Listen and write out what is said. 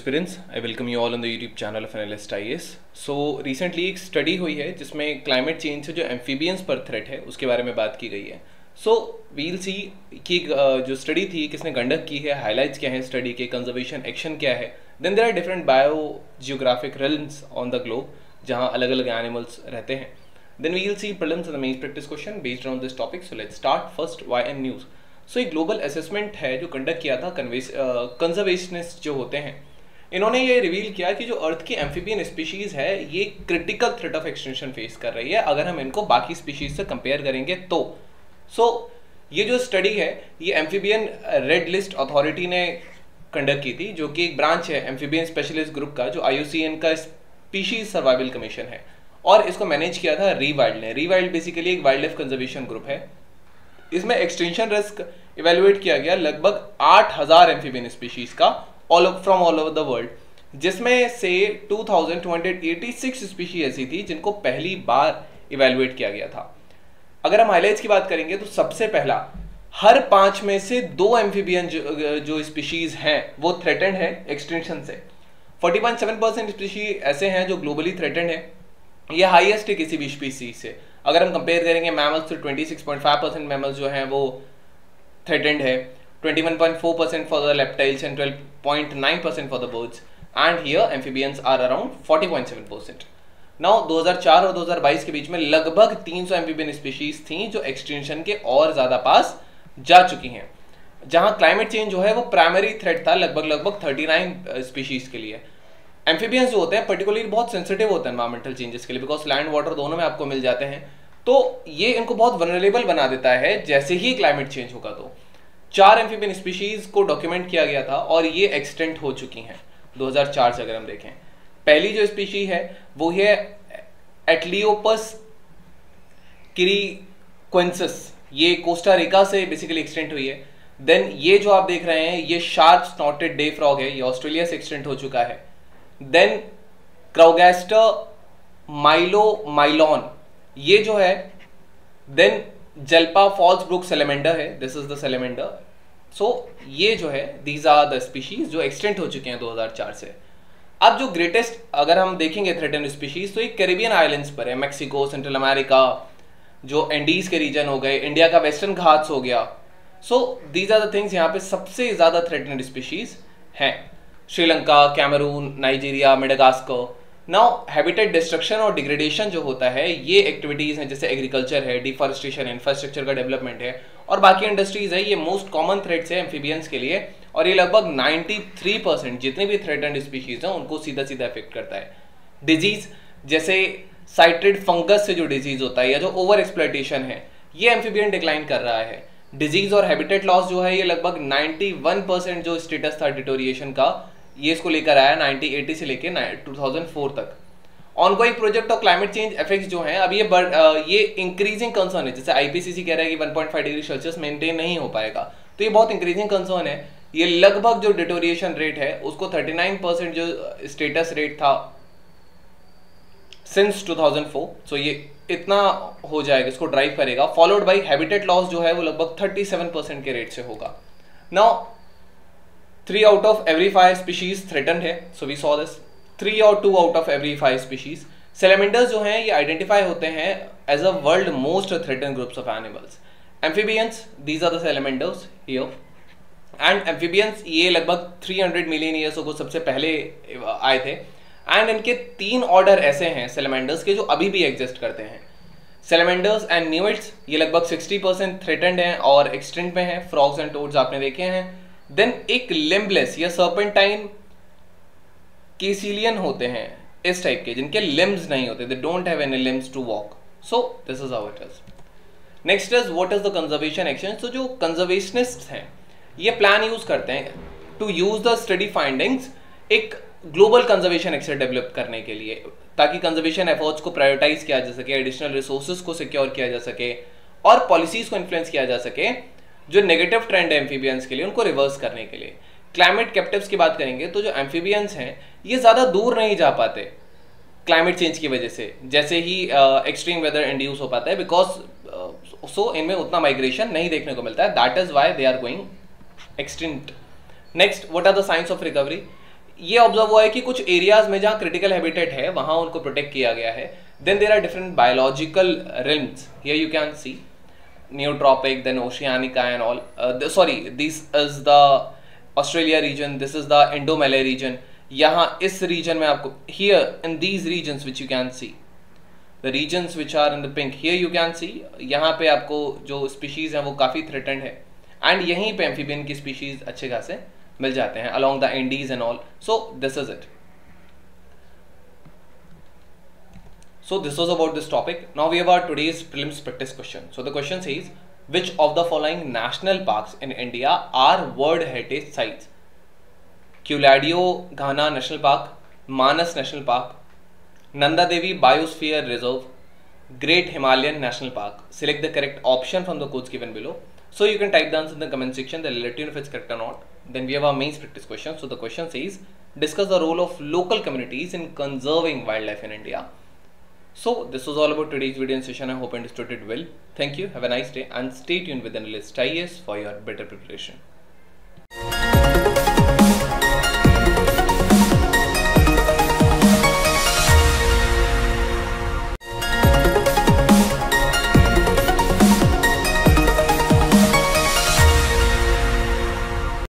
aspirants, I welcome you all on the YouTube channel of Analyst IAS. So recently एक study हुई है जिसमें climate change से जो एम्फीबियंस पर थ्रेट है उसके बारे में बात की गई है. सो वील सी कि जो स्टडी थी किसने कंडक्ट की है, हाईलाइट्स क्या है स्टडी के, कंजर्वेशन एक्शन क्या है. Then there are different biogeographic realms on the globe जहाँ अलग अलग एनिमल्स रहते हैं. Then we will see prelims and the main practice question based on this topic. So let's start first why and news. So एक global assessment है जो conduct किया था कंजर्वेशनिस्ट जो होते हैं, इन्होंने ये रिवील किया कि जो अर्थ की एम्फीबियन स्पीशीज है ये critical threat of extinction face कर रही है अगर हम इनको बाकी स्पीशीज से कंपेयर करेंगे तो. सो ये जो स्टडी है ये एम्फीबियन रेड लिस्ट अथॉरिटी ने कंडक्ट की थी, जो कि एक ब्रांच है एम्फीबियन स्पेशलिस्ट ग्रुप का जो IUCN का स्पीशीज सर्वाइवल कमीशन है, और इसको मैनेज किया था रीवाइल्ड ने. रीवाइल्ड बेसिकली एक वाइल्ड लाइफ कंजर्वेशन ग्रुप है. इसमें एक्सटेंशन रिस्क इवेलुएट किया गया लगभग 8000 एम्फीबियन स्पीशीज का from all over the world, जिसमें से 2286 स्पीशीज ऐसी थी जिनको पहली बार इवेलुएट किया गया था. अगर हम हाइलाइट्स की बात करेंगे तो सबसे पहला, हर 5 में से 2 एम्फीबियन जो स्पीशीज हैं वो थ्रेटेंड है एक्सटिंक्शन से. 40.7% स्पीशीज ऐसे हैं जो ग्लोबली थ्रेटेंड है. ये हाईएस्ट है किसी भी स्पीशीज से. अगर हम कंपेयर करेंगे मैमल्स तो 26.5% मैमल्स जो हैं वो थ्रेटेंड है, 21.4% for the reptiles and 12.9% for the birds, and here amphibians are around 40.7%. Now 2004 और 2022 के बीच में लगभग 300 एम्फीबियन स्पीशीज थी जो एक्सटिंक्शन के और ज्यादा पास जा चुकी हैं. जहां क्लाइमेट चेंज जो है वो प्राइमरी थ्रेट था लगभग 39 स्पीशीज के लिए. एम्फीबियंस जो होते हैं पर्टिकुलरली बहुत सेंसिटिव होते हैं एनवायरमेंटल चेंजेस के लिए, बिकॉज लैंड वाटर दोनों में आपको मिल जाते हैं, तो ये इनको बहुत वनरेबल बना देता है जैसे ही क्लाइमेट चेंज होगा. तो 4 एम्फीबियन स्पीशीज को डॉक्यूमेंट किया गया था और ये एक्सटेंट हो चुकी हैं 2004 से. अगर हम देखें पहली जो स्पीशी है वो है एटलियोपस किरिक्वेंसिस, ये कोस्टा रिका से बेसिकली एक्सटेंट हुई है. देन ये जो आप देख रहे हैं ये शार्प स्नॉटेड डे फ्रॉग है, ये ऑस्ट्रेलिया से एक्सटेंट हो चुका है. देन क्राउगैस्टर माइलोमाइलॉन ये जो है. देन जल्पा फॉल्स ब्रुक सेलेमेंडर है, दिस इज द सेलेमेंडर. सो ये जो है दीज आर द स्पीशीज जो एक्सटेंट हो चुके हैं 2004 से. अब जो ग्रेटेस्ट अगर हम देखेंगे थ्रेटेंड स्पीशीज तो ये कैरिबियन आइलैंड्स पर है, मैक्सिको, सेंट्रल अमेरिका, जो एंडीज के रीजन हो गए, इंडिया का वेस्टर्न घाट्स हो गया. So these are the things यहाँ पे सबसे ज्यादा थ्रेटेंड स्पीशीज हैं. Sri Lanka, Cameroon, Nigeria, Madagascar. Now habitat destruction और डिग्रेडेशन जो होता है ये एक्टिविटीज हैं, जैसे एग्रीकल्चर है, डिफॉरेस्टेशन, इंफ्रास्ट्रक्चर का डेवलपमेंट है और बाकी इंडस्ट्रीज है. ये मोस्ट कॉमन थ्रेट्स है एम्फीबियंस के लिए, और ये लगभग 93% जितने भी थ्रेटेंड स्पीशीज हैं उनको सीधा सीधा इफेक्ट करता है. डिजीज जैसे साइट्रिड फंगस से जो डिजीज होता है या जो ओवर एक्सप्लॉयटेशन है ये एम्फीबियन डिक्लाइन कर रहा है. डिजीज और हैबिटेट लॉस जो है ये लगभग 91% जो स्टेटस था डिटोरिएशन का ये इसको लेकर आया 1980 से लेकर 2004 तक. Ongoing project of climate change effects जो हैं अब ये इंक्रीजिंग कंसर्न है. जैसे IPCC कह रहा है कि 1.5 डिग्री सेल्सियस मेंटेन नहीं हो पाएगा, तो ये बहुत इंक्रीजिंग कंसर्न है. ये लगभग जो डिटोरिएशन रेट है उसको 39% जो स्टेटस रेट था सिंस 2004, सो ये इतना हो जाएगा, इसको ड्राइव करेगा. फॉलोड बाई हैबिटेट लॉस जो है वो लगभग 37% के रेट से होगा. Now 3 out of every 5 species threatened है, so we saw this. 3 or 2 out of every 5 species. Salamanders जो हैं ये आइडेंटिफाई होते हैं as a world most threatened groups of animals. Amphibians, these are the salamanders here. And amphibians ये लगभग 300 million years को सबसे पहले आए थे. एंड इनके 3 ऑर्डर ऐसे हैं salamanders के जो अभी भी एग्जिस्ट करते हैं. salamanders एंड newts ये लगभग 60% थ्रेटेंड हैं और एक्सटेंट में हैं. फ्रॉग्स एंड टोड्स आपने देखे हैं. देन एक लिम्बलेस या सर्पेंटाइन केसिलियन होते हैं इस टाइप के जिनके लिम्स नहीं होते, they don't have any limbs to walk. So this is how it is. Next is what is the conservation action. So जो कंजर्वेशनिस्ट हैं ये प्लान यूज करते हैं to use the study findings एक ग्लोबल कंजर्वेशन एक्शन डेवलप करने के लिए, ताकि कंजर्वेशन एफर्ट्स को प्रायोरिटाइज किया जा सके, एडिशनल रिसोर्सेज को सिक्योर किया जा सके और पॉलिसीज को इन्फ्लुएंस किया जा सके जो नेगेटिव ट्रेंड है एम्फीबियंस के लिए उनको रिवर्स करने के लिए. क्लाइमेट कैप्टिव्स की बात करेंगे तो जो एम्फीबियंस हैं ये ज़्यादा दूर नहीं जा पाते क्लाइमेट चेंज की वजह से, जैसे ही एक्सट्रीम वेदर इंड्यूस हो पाता है, बिकॉज सो इनमें उतना माइग्रेशन नहीं देखने को मिलता है. That is why they are going extinct. Next, what are the science of recovery. ये ऑब्जर्व हुआ है कि कुछ एरियाज में जहाँ क्रिटिकल हैबिटेट है वहाँ उनको प्रोटेक्ट किया गया है. Then there are different biological realms. Here you can see Neotropic, then Oceanica and all. This is the Australia region, this is the Indo-Malay region. यहाँ इस region में आपको here in these regions which you can see, the regions which are in the pink, here you can see, यहाँ पे आपको जो species हैं वो काफ़ी threatened है, and यहीं पे amphibian की species अच्छे खासे मिल जाते हैं along the Andes and all. So this is it. So this was about this topic. Now we have our today's prelims practice question. So the question says, which of the following national parks in India are World Heritage Sites? Culadeo Ghana National Park, Manas National Park, Nanda Devi Biosphere Reserve, Great Himalayan National Park. Select the correct option from the codes given below. So you can type the answer in the comment section. They'll let you know if it's correct or not. Then we have our mains practice question. So the question says, discuss the role of local communities in conserving wildlife in India. So this was all about today's video and session. I hope you understood it well. Thank you. Have a nice day and stay tuned with Analyst IAS for your better preparation.